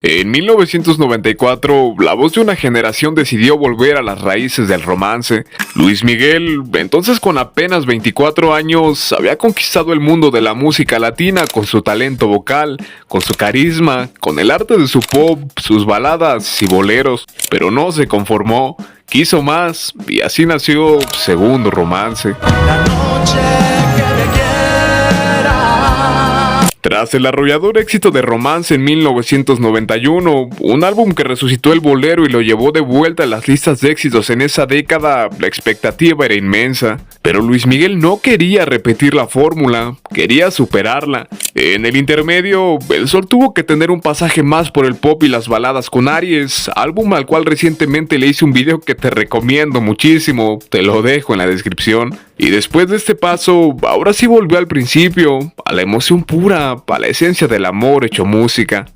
En 1994, la voz de una generación decidió volver a las raíces del romance. Luis Miguel, entonces con apenas 24 años, había conquistado el mundo de la música latina con su talento vocal, con su carisma, con el arte de su pop, sus baladas y boleros. Pero no se conformó, quiso más y así nació Segundo Romance. La noche que me quiera. Tras el arrollador éxito de Romance en 1991, un álbum que resucitó el bolero y lo llevó de vuelta a las listas de éxitos en esa década, la expectativa era inmensa. Pero Luis Miguel no quería repetir la fórmula, quería superarla. En el intermedio, el sol tuvo que tener un pasaje más por el pop y las baladas con Aries, álbum al cual recientemente le hice un video que te recomiendo muchísimo, te lo dejo en la descripción. Y después de este paso, ahora sí volvió al principio, a la emoción pura, a la esencia del amor hecho música.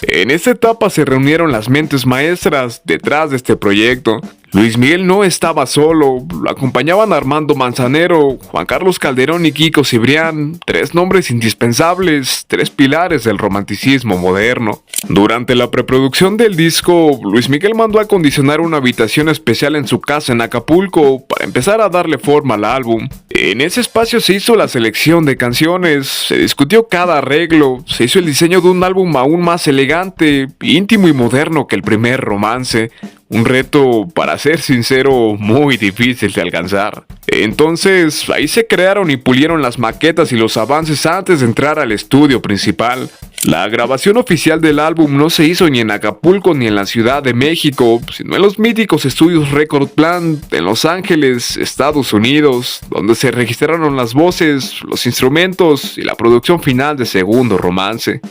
En esta etapa se reunieron las mentes maestras detrás de este proyecto. Luis Miguel no estaba solo, lo acompañaban Armando Manzanero, Juan Carlos Calderón y Kiko Cibrián, tres nombres indispensables, tres pilares del romanticismo moderno. Durante la preproducción del disco, Luis Miguel mandó a acondicionar una habitación especial en su casa en Acapulco para empezar a darle forma al álbum. En ese espacio se hizo la selección de canciones, se discutió cada arreglo, se hizo el diseño de un álbum aún más elegante, íntimo y moderno que el primer Romance. Un reto, para ser sincero, muy difícil de alcanzar. Entonces, ahí se crearon y pulieron las maquetas y los avances antes de entrar al estudio principal. La grabación oficial del álbum no se hizo ni en Acapulco ni en la Ciudad de México, sino en los míticos estudios Record Plant en Los Ángeles, Estados Unidos, donde se registraron las voces, los instrumentos y la producción final de Segundo Romance.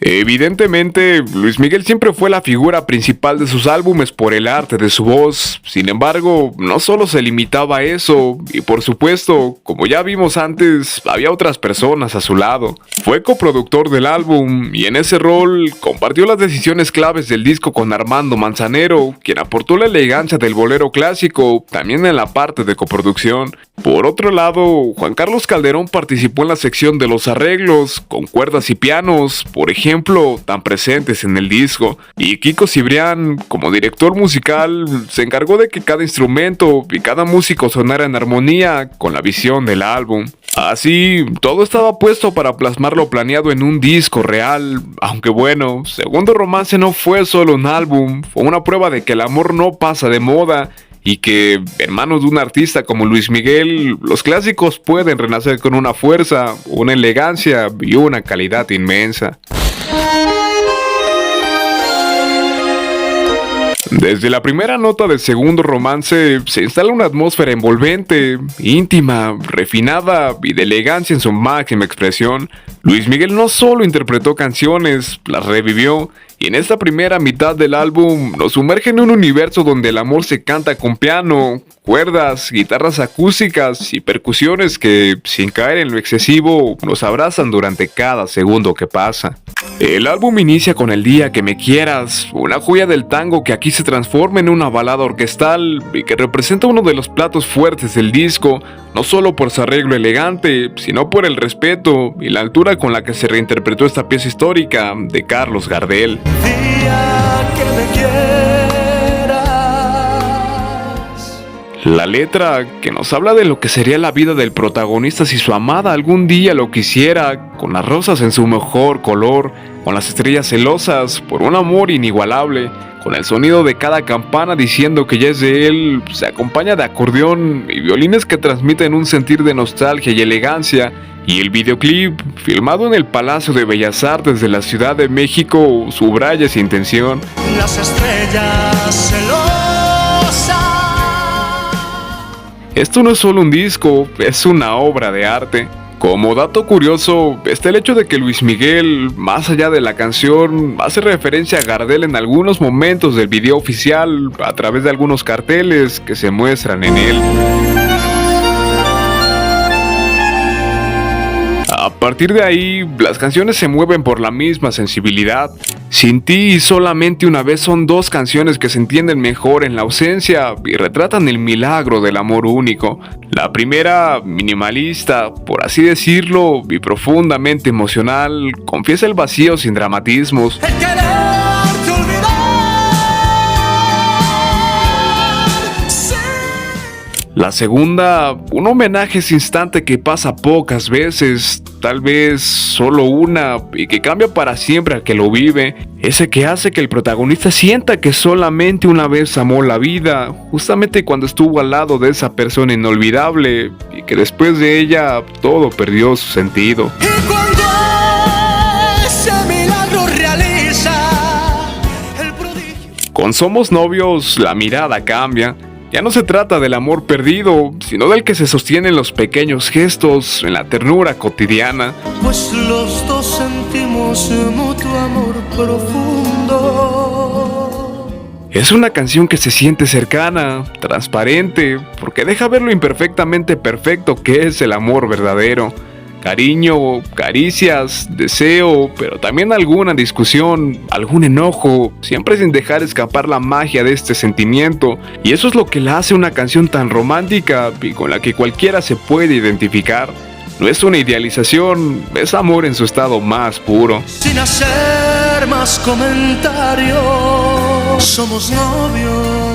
Evidentemente, Luis Miguel siempre fue la figura principal de sus álbumes por el arte de su voz. Sin embargo, no solo se limitaba a eso, y por supuesto, como ya vimos antes, había otras personas a su lado. Fue coproductor del álbum, y en ese rol compartió las decisiones claves del disco con Armando Manzanero, quien aportó la elegancia del bolero clásico, también en la parte de coproducción. Por otro lado, Juan Carlos Calderón participó en la sección de los arreglos, con cuerdas y pianos, por ejemplo, tan presentes en el disco. Y Kiko Cibrián, como director musical, se encargó de que cada instrumento y cada músico sonara en armonía con la visión del álbum. Así, todo estaba puesto para plasmar lo planeado en un disco real, aunque bueno, Segundo Romance no fue solo un álbum, fue una prueba de que el amor no pasa de moda, y que en manos de un artista como Luis Miguel, los clásicos pueden renacer con una fuerza, una elegancia y una calidad inmensa. Desde la primera nota de Segundo Romance se instala una atmósfera envolvente, íntima, refinada y de elegancia en su máxima expresión. Luis Miguel no solo interpretó canciones, las revivió, y en esta primera mitad del álbum nos sumerge en un universo donde el amor se canta con piano, cuerdas, guitarras acústicas y percusiones que, sin caer en lo excesivo, nos abrazan durante cada segundo que pasa. El álbum inicia con El Día que Me Quieras, una joya del tango que aquí se transforma en una balada orquestal y que representa uno de los platos fuertes del disco, no solo por su arreglo elegante, sino por el respeto y la altura con la que se reinterpretó esta pieza histórica de Carlos Gardel. Día que me quieras. La letra que nos habla de lo que sería la vida del protagonista si su amada algún día lo quisiera, con las rosas en su mejor color, con las estrellas celosas por un amor inigualable, con el sonido de cada campana diciendo que ya es de él, se acompaña de acordeón y violines que transmiten un sentir de nostalgia y elegancia. Y el videoclip, filmado en el Palacio de Bellas Artes de la Ciudad de México, subraya esa intención. Las estrellas celosas. Esto no es solo un disco, es una obra de arte. Como dato curioso, está el hecho de que Luis Miguel, más allá de la canción, hace referencia a Gardel en algunos momentos del video oficial, a través de algunos carteles que se muestran en él. A partir de ahí, las canciones se mueven por la misma sensibilidad. Sin ti y Solamente una vez son dos canciones que se entienden mejor en la ausencia y retratan el milagro del amor único. La primera, minimalista, por así decirlo, y profundamente emocional, confiesa el vacío sin dramatismos. El quererte olvidar. Sí. La segunda, un homenaje ese instante que pasa pocas veces, tal vez solo una, y que cambia para siempre al que lo vive. Ese que hace que el protagonista sienta que solamente una vez amó la vida, justamente cuando estuvo al lado de esa persona inolvidable, y que después de ella todo perdió su sentido. Y cuando ese milagro realiza el prodigio. Con Somos Novios, la mirada cambia. Ya no se trata del amor perdido, sino del que se sostiene en los pequeños gestos, en la ternura cotidiana. Pues los dos sentimos mutuo amor profundo. Es una canción que se siente cercana, transparente, porque deja ver lo imperfectamente perfecto que es el amor verdadero. Cariño, caricias, deseo, pero también alguna discusión, algún enojo, siempre sin dejar escapar la magia de este sentimiento. Y eso es lo que la hace una canción tan romántica y con la que cualquiera se puede identificar. No es una idealización, es amor en su estado más puro. Sin hacer más comentarios, somos novios.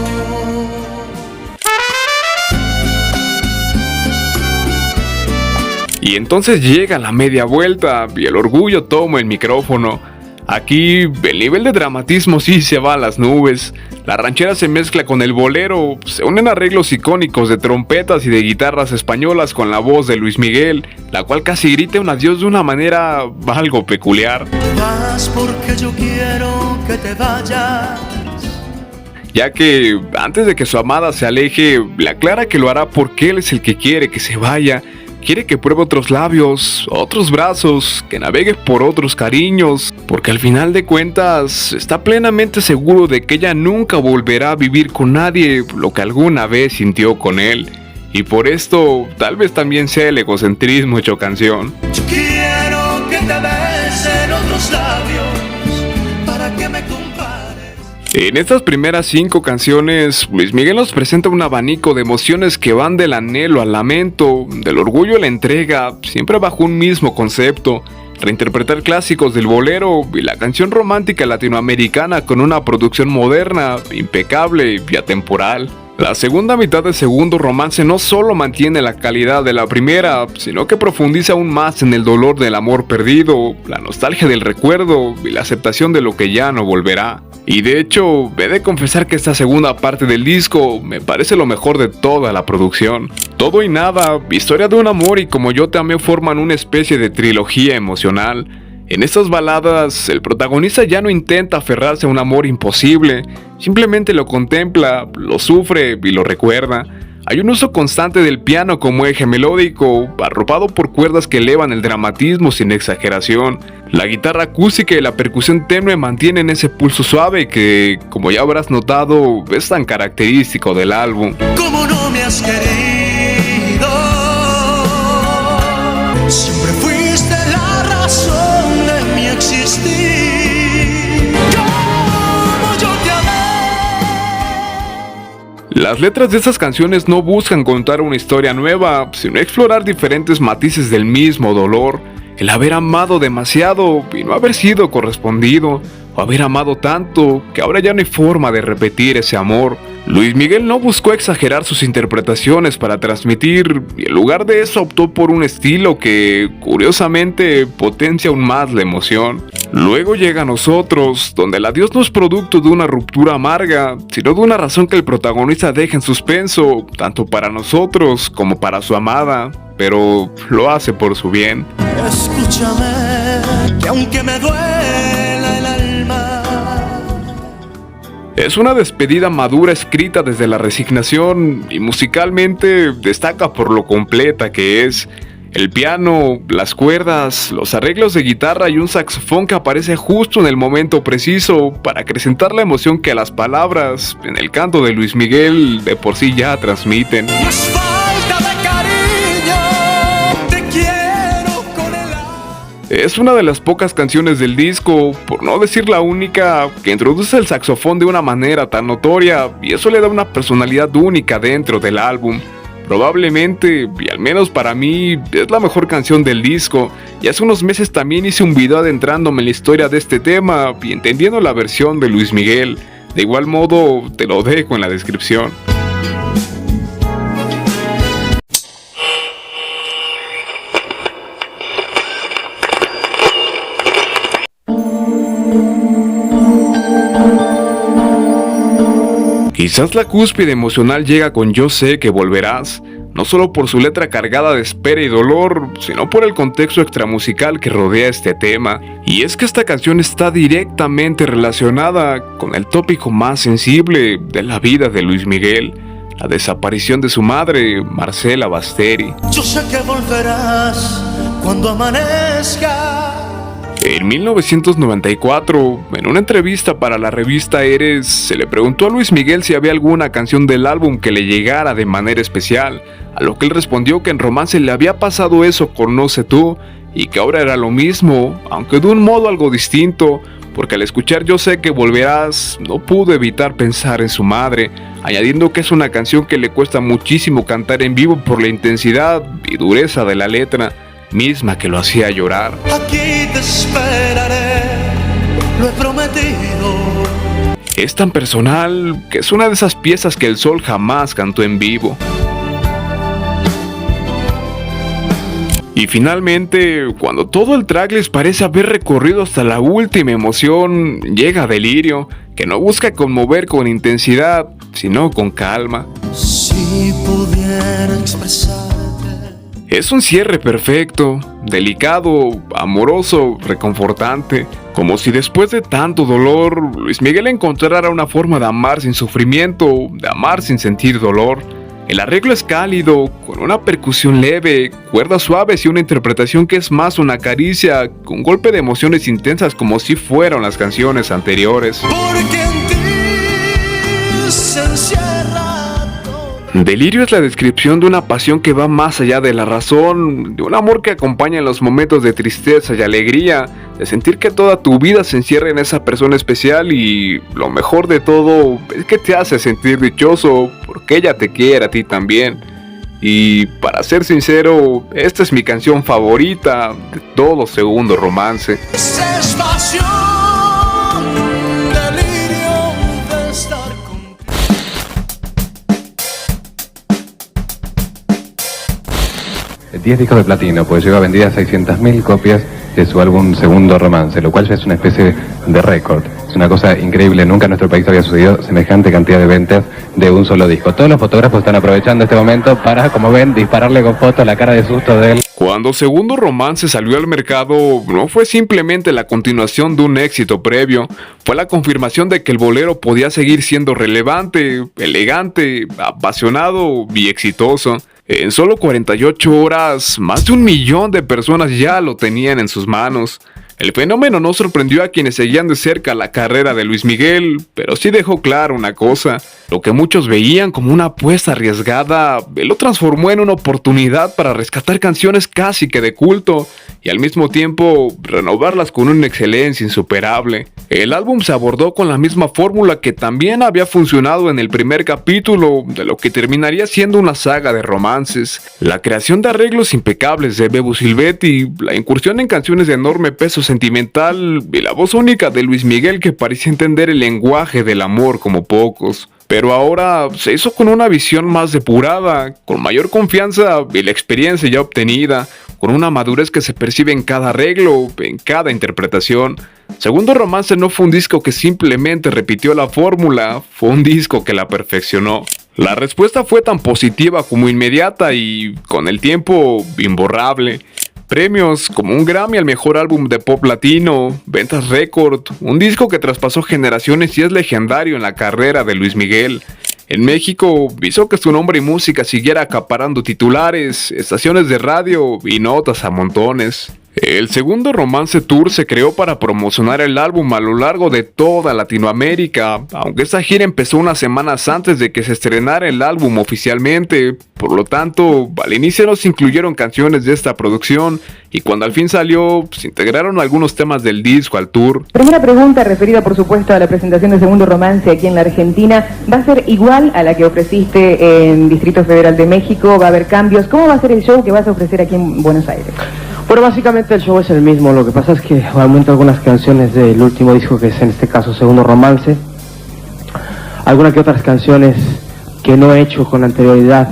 Y entonces llega la media vuelta y el orgullo toma el micrófono. Aquí el nivel de dramatismo sí se va a las nubes. La ranchera se mezcla con el bolero, se unen arreglos icónicos de trompetas y de guitarras españolas con la voz de Luis Miguel, la cual casi grita un adiós de una manera algo peculiar. Vas porque yo quiero que te vayas. Ya que antes de que su amada se aleje, le aclara que lo hará porque él es el que quiere que se vaya. Quiere que pruebe otros labios, otros brazos, que navegue por otros cariños, porque al final de cuentas está plenamente seguro de que ella nunca volverá a vivir con nadie lo que alguna vez sintió con él. Y por esto tal vez también sea el egocentrismo hecho canción. Yo quiero que te besen otros labios para que me compares. En estas primeras 5 canciones, Luis Miguel nos presenta un abanico de emociones que van del anhelo al lamento, del orgullo a la entrega, siempre bajo un mismo concepto: reinterpretar clásicos del bolero y la canción romántica latinoamericana con una producción moderna, impecable y atemporal. La segunda mitad de Segundo Romance no solo mantiene la calidad de la primera, sino que profundiza aún más en el dolor del amor perdido, la nostalgia del recuerdo y la aceptación de lo que ya no volverá. Y de hecho, he de confesar que esta segunda parte del disco me parece lo mejor de toda la producción. Todo y Nada, Historia de un amor y Como yo te amé forman una especie de trilogía emocional. En estas baladas, el protagonista ya no intenta aferrarse a un amor imposible, simplemente lo contempla, lo sufre y lo recuerda. Hay un uso constante del piano como eje melódico, arropado por cuerdas que elevan el dramatismo sin exageración. La guitarra acústica y la percusión tenue mantienen ese pulso suave que, como ya habrás notado, es tan característico del álbum. Como no me has querido, siempre fuiste la razón de mi existir. Como yo te amé. Las letras de estas canciones no buscan contar una historia nueva, sino explorar diferentes matices del mismo dolor. El haber amado demasiado y no haber sido correspondido, o haber amado tanto que ahora ya no hay forma de repetir ese amor. Luis Miguel no buscó exagerar sus interpretaciones para transmitir, y en lugar de eso optó por un estilo que, curiosamente, potencia aún más la emoción. Luego llega Nosotros, donde el adiós no es producto de una ruptura amarga, sino de una razón que el protagonista deja en suspenso, tanto para nosotros como para su amada, pero lo hace por su bien. Escúchame, que aunque me duela el alma, es una despedida madura escrita desde la resignación y musicalmente destaca por lo completa que es. El piano, las cuerdas, los arreglos de guitarra y un saxofón que aparece justo en el momento preciso para acrecentar la emoción que las palabras en el canto de Luis Miguel de por sí ya transmiten. no es falta de cariño, te quiero con el alma. Es una de las pocas canciones del disco, por no decir la única, que introduce el saxofón de una manera tan notoria y eso le da una personalidad única dentro del álbum. Probablemente, y al menos para mí, es la mejor canción del disco, y hace unos meses también hice un video adentrándome en la historia de este tema y entendiendo la versión de Luis Miguel. De igual modo, te lo dejo en la descripción. Quizás la cúspide emocional llega con Yo sé que volverás, no solo por su letra cargada de espera y dolor, sino por el contexto extramusical que rodea este tema. Y es que esta canción está directamente relacionada con el tópico más sensible de la vida de Luis Miguel, la desaparición de su madre, Marcela Basteri. Yo sé que volverás cuando amanezca. En 1994, en una entrevista para la revista Eres, se le preguntó a Luis Miguel si había alguna canción del álbum que le llegara de manera especial, a lo que él respondió que en Romance le había pasado eso con No sé tú, y que ahora era lo mismo, aunque de un modo algo distinto, porque al escuchar Yo sé que volverás, no pudo evitar pensar en su madre, añadiendo que es una canción que le cuesta muchísimo cantar en vivo por la intensidad y dureza de la letra, misma que lo hacía llorar. Aquí te esperaré, lo he prometido. Es tan personal que es una de esas piezas que El Sol jamás cantó en vivo. Y finalmente, cuando todo el tracklist parece haber recorrido hasta la última emoción, llega Delirio, que no busca conmover con intensidad, sino con calma. Si pudiera expresarte. Es un cierre perfecto, delicado, amoroso, reconfortante, como si después de tanto dolor, Luis Miguel encontrara una forma de amar sin sufrimiento, de amar sin sentir dolor. El arreglo es cálido, con una percusión leve, cuerdas suaves y una interpretación que es más una caricia, con golpe de emociones intensas como si fueran las canciones anteriores. Porque en ti se encierra. Delirio es la descripción de una pasión que va más allá de la razón, de un amor que acompaña en los momentos de tristeza y alegría, de sentir que toda tu vida se encierra en esa persona especial y lo mejor de todo es que te hace sentir dichoso porque ella te quiere a ti también. Y para ser sincero, esta es mi canción favorita de todo Segundo Romance. Esa es pasión, delirio de estar contigo. El 10 discos de platino, pues lleva vendidas 600.000 copias de su álbum Segundo Romance, lo cual ya es una especie de récord. Es una cosa increíble, nunca en nuestro país había sucedido semejante cantidad de ventas de un solo disco. Todos los fotógrafos están aprovechando este momento para, como ven, dispararle con fotos la cara de susto de él. Cuando Segundo Romance salió al mercado, no fue simplemente la continuación de un éxito previo, fue la confirmación de que el bolero podía seguir siendo relevante, elegante, apasionado y exitoso. En solo 48 horas, más de 1 millón de personas ya lo tenían en sus manos. El fenómeno no sorprendió a quienes seguían de cerca la carrera de Luis Miguel, pero sí dejó claro una cosa: lo que muchos veían como una apuesta arriesgada, él lo transformó en una oportunidad para rescatar canciones casi que de culto y al mismo tiempo renovarlas con una excelencia insuperable. El álbum se abordó con la misma fórmula que también había funcionado en el primer capítulo de lo que terminaría siendo una saga de romances: la creación de arreglos impecables de Bebo Silvetti, la incursión en canciones de enorme peso sentimental y la voz única de Luis Miguel que parecía entender el lenguaje del amor como pocos. Pero ahora se hizo con una visión más depurada, con mayor confianza y la experiencia ya obtenida, con una madurez que se percibe en cada arreglo, en cada interpretación. Segundo Romance no fue un disco que simplemente repitió la fórmula, fue un disco que la perfeccionó. La respuesta fue tan positiva como inmediata y, con el tiempo, imborrable. Premios como un Grammy al mejor álbum de pop latino, ventas récord, un disco que traspasó generaciones y es legendario en la carrera de Luis Miguel. En México hizo que su nombre y música siguiera acaparando titulares, estaciones de radio y notas a montones. El Segundo Romance Tour se creó para promocionar el álbum a lo largo de toda Latinoamérica, aunque esta gira empezó unas semanas antes de que se estrenara el álbum oficialmente. Por lo tanto, al inicio no se incluyeron canciones de esta producción y cuando al fin salió, se integraron algunos temas del disco al tour. Primera pregunta referida por supuesto a la presentación de Segundo Romance aquí en la Argentina. ¿Va a ser igual a la que ofreciste en Distrito Federal de México? ¿Va a haber cambios? ¿Cómo va a ser el show que vas a ofrecer aquí en Buenos Aires? Bueno, básicamente el show es el mismo, lo que pasa es que aumento algunas canciones del último disco, que es en este caso Segundo Romance, algunas que otras canciones que no he hecho con anterioridad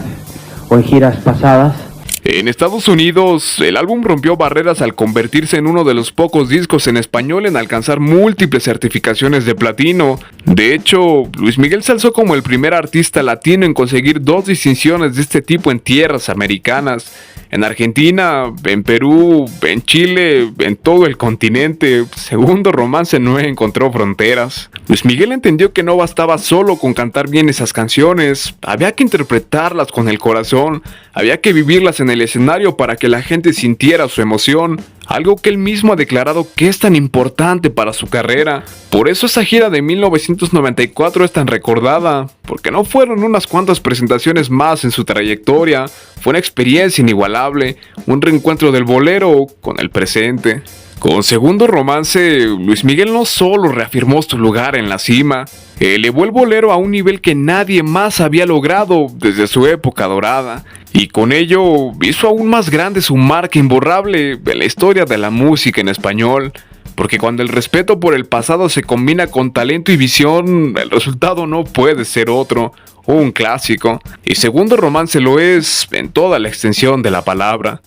o en giras pasadas. En Estados Unidos, el álbum rompió barreras al convertirse en uno de los pocos discos en español en alcanzar múltiples certificaciones de platino. De hecho, Luis Miguel se alzó como el primer artista latino en conseguir 2 distinciones de este tipo en tierras americanas. En Argentina, en Perú, en Chile, en todo el continente, Segundo Romance no encontró fronteras. Luis Miguel entendió que no bastaba solo con cantar bien esas canciones, había que interpretarlas con el corazón, había que vivirlas en el escenario para que la gente sintiera su emoción, algo que él mismo ha declarado que es tan importante para su carrera. Por eso esa gira de 1994 es tan recordada, porque no fueron unas cuantas presentaciones más en su trayectoria, fue una experiencia inigualable, un reencuentro del bolero con el presente. Con Segundo Romance, Luis Miguel no solo reafirmó su lugar en la cima, elevó el bolero a un nivel que nadie más había logrado desde su época dorada, y con ello hizo aún más grande su marca imborrable en la historia de la música en español. Porque cuando el respeto por el pasado se combina con talento y visión, el resultado no puede ser otro, un clásico. Y Segundo Romance lo es en toda la extensión de la palabra.